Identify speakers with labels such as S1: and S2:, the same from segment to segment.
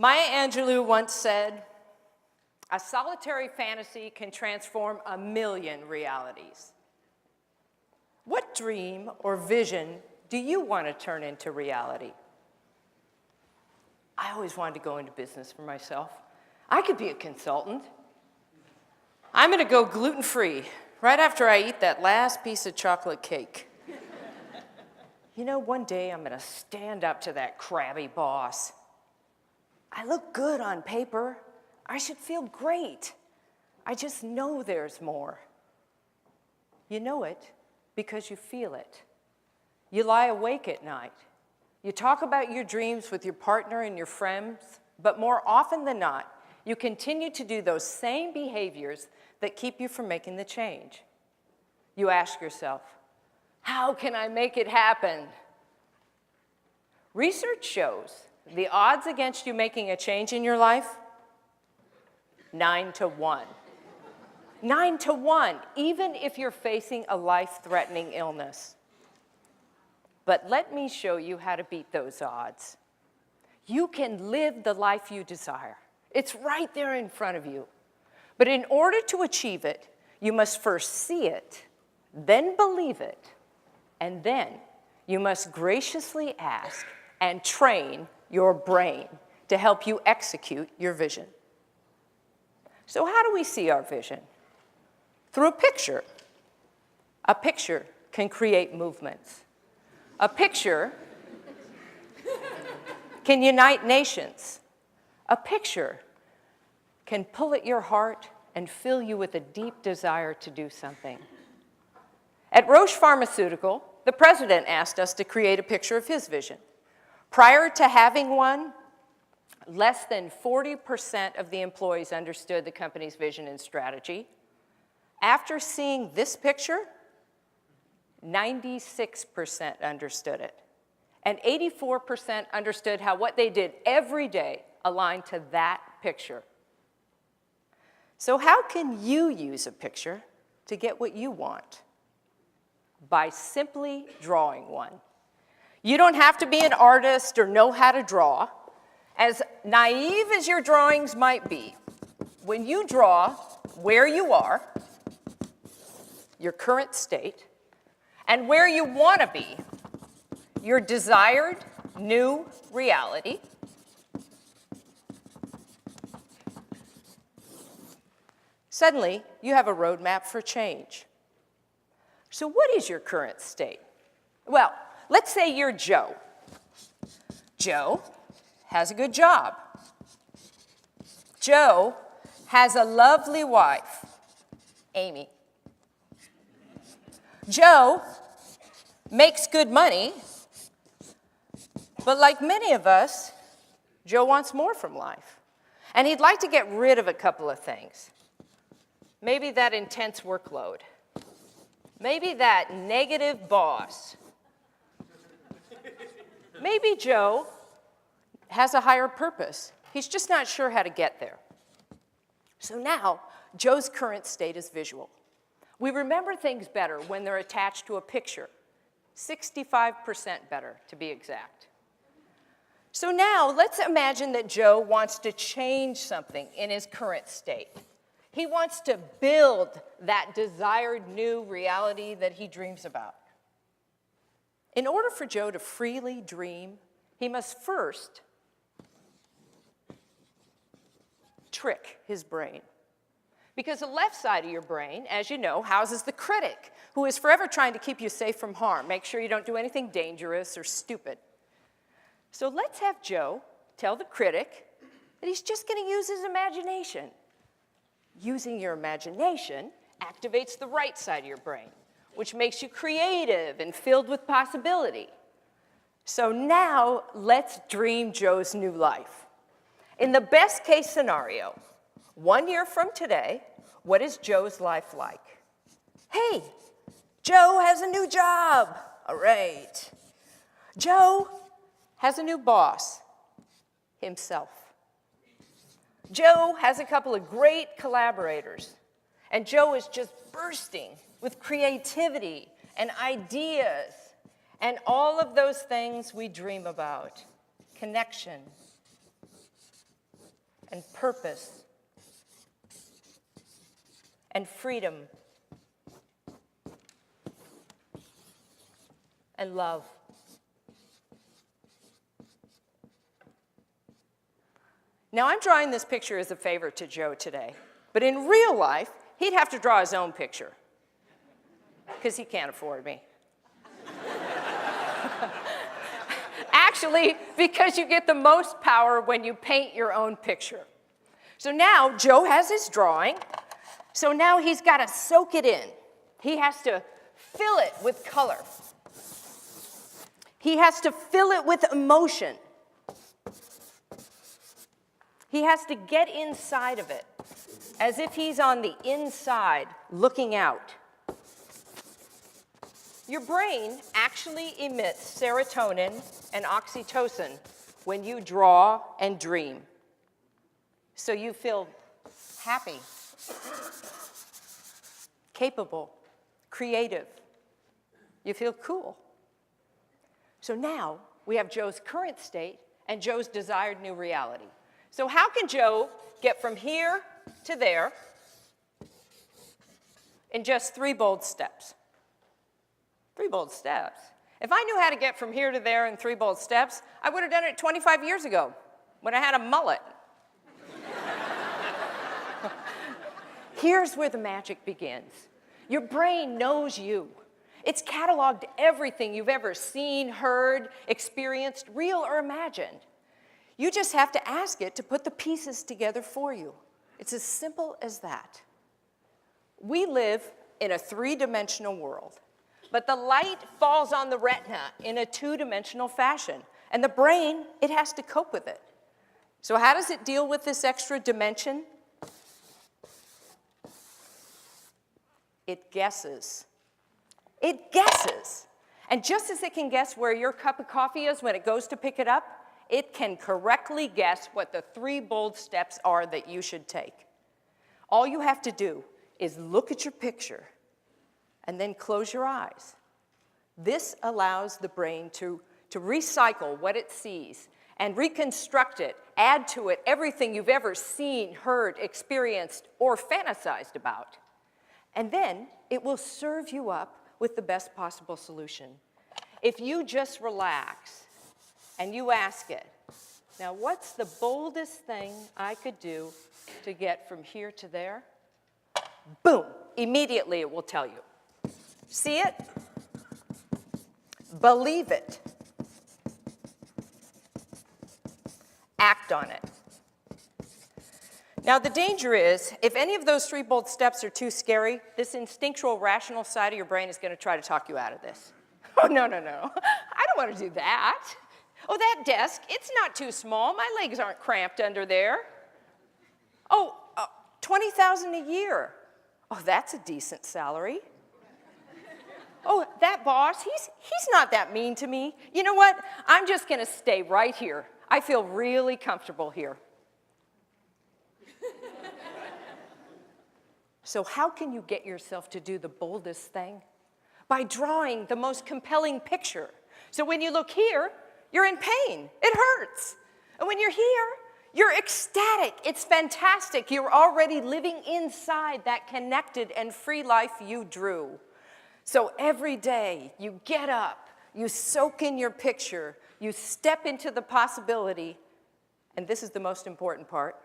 S1: Maya Angelou once said, "A solitary fantasy can transform a million realities." What dream or vision do you want to turn into reality? I always wanted to go into business for myself. I could be a consultant. I'm going to go gluten-free right after I eat that last piece of chocolate cake. You know, one day I'm going to stand up to that crabby boss. I look good on paper. I should feel great. I just know there's more. You know it because you feel it. You lie awake at night. You talk about your dreams with your partner and your friends, but more often than not, you continue to do those same behaviors that keep you from making the change. You ask yourself, how can I make it happen? Research shows the odds against you making a change in your life, 9 to 1. 9 to 1, even if you're facing a life-threatening illness. But let me show you how to beat those odds. You can live the life you desire. It's right there in front of you. But in order to achieve it, you must first see it, then believe it, and then you must graciously ask and train your brain to help you execute your vision. So how do we see our vision? Through a picture. A picture can create movements. A picture can unite nations. A picture can pull at your heart and fill you with a deep desire to do something. At Roche Pharmaceutical, the president asked us to create a picture of his vision. Prior to having one, less than 40% of the employees understood the company's vision and strategy. After seeing this picture, 96% understood it. And 84% understood how what they did every day aligned to that picture. So how can you use a picture to get what you want? By simply drawing one. You don't have to be an artist or know how to draw. As naive as your drawings might be, when you draw where you are, your current state, and where you want to be, your desired new reality, suddenly you have a roadmap for change. So what is your current state? Well, let's say you're Joe. Joe has a good job. Joe has a lovely wife, Amy. Joe makes good money, but like many of us, Joe wants more from life. And he'd like to get rid of a couple of things. Maybe that intense workload. Maybe that negative boss. Maybe Joe has a higher purpose. He's just not sure how to get there. So now, Joe's current state is visual. We remember things better when they're attached to a picture. 65% better, to be exact. So now, let's imagine that Joe wants to change something in his current state. He wants to build that desired new reality that he dreams about. In order for Joe to freely dream, he must first trick his brain. Because the left side of your brain, as you know, houses the critic, who is forever trying to keep you safe from harm. Make sure you don't do anything dangerous or stupid. So let's have Joe tell the critic that he's just going to use his imagination. Using your imagination activates the right side of your brain, which makes you creative and filled with possibility. So now, let's dream Joe's new life. In the best case scenario, 1 year from today, what is Joe's life like? Hey, Joe has a new job. All right. Joe has a new boss, himself. Joe has a couple of great collaborators, and Joe is just bursting with creativity and ideas and all of those things we dream about. Connection, and purpose and freedom and love. Now, I'm drawing this picture as a favor to Joe today, but in real life, he'd have to draw his own picture because he can't afford me. Actually, because you get the most power when you paint your own picture. So now Joe has his drawing, so now he's got to soak it in. He has to fill it with color. He has to fill it with emotion. He has to get inside of it, as if he's on the inside looking out. Your brain actually emits serotonin and oxytocin when you draw and dream. So you feel happy, capable, creative. You feel cool. So now we have Joe's current state and Joe's desired new reality. So how can Joe get from here to there in just 3 bold steps? 3 bold steps. If I knew how to get from here to there in 3 bold steps, I would have done it 25 years ago when I had a mullet. Here's where the magic begins. Your brain knows you. It's cataloged everything you've ever seen, heard, experienced, real or imagined. You just have to ask it to put the pieces together for you. It's as simple as that. We live in a 3-dimensional world, but the light falls on the retina in a 2-dimensional fashion, and the brain, it has to cope with it. So how does it deal with this extra dimension? It guesses. It guesses. And just as it can guess where your cup of coffee is when it goes to pick it up, it can correctly guess what the 3 bold steps are that you should take. All you have to do is look at your picture and then close your eyes. This allows the brain to recycle what it sees and reconstruct it, add to it everything you've ever seen, heard, experienced, or fantasized about. And then it will serve you up with the best possible solution. If you just relax and you ask it, now what's the boldest thing I could do to get from here to there? Boom, immediately it will tell you. See it? Believe it. Act on it. Now the danger is, if any of those 3 bold steps are too scary, this instinctual, rational side of your brain is going to try to talk you out of this. Oh, no, no, no, I don't want to do that. Oh, that desk, it's not too small. My legs aren't cramped under there. Oh, $20,000 a year. Oh, that's a decent salary. Oh, that boss, he's not that mean to me. You know what? I'm just going to stay right here. I feel really comfortable here. So how can you get yourself to do the boldest thing? By drawing the most compelling picture. So when you look here, you're in pain. It hurts. And when you're here, you're ecstatic. It's fantastic. You're already living inside that connected and free life you drew. So every day you get up, you soak in your picture, you step into the possibility, and this is the most important part,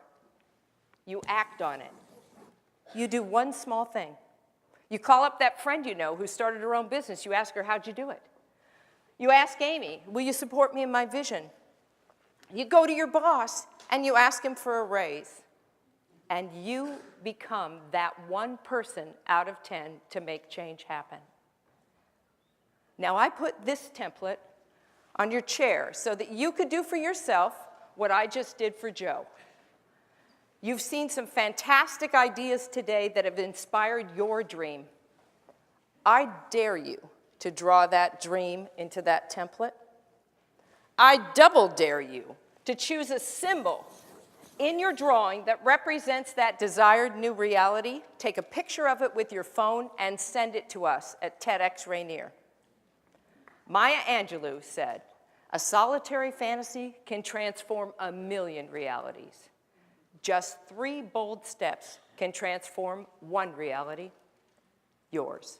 S1: you act on it. You do one small thing. You call up that friend you know who started her own business. You ask her, how'd you do it? You ask Amy, will you support me in my vision? You go to your boss and you ask him for a raise. And you become that one person out of 10 to make change happen. Now I put this template on your chair so that you could do for yourself what I just did for Joe. You've seen some fantastic ideas today that have inspired your dream. I dare you to draw that dream into that template. I double dare you to choose a symbol in your drawing that represents that desired new reality. Take a picture of it with your phone and send it to us at TEDx Rainier. Maya Angelou said, "A solitary fantasy can transform a million realities." Just 3 bold steps can transform one reality, yours.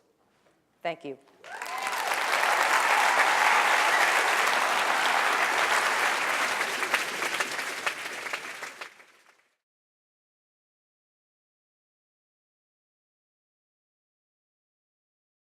S1: Thank you.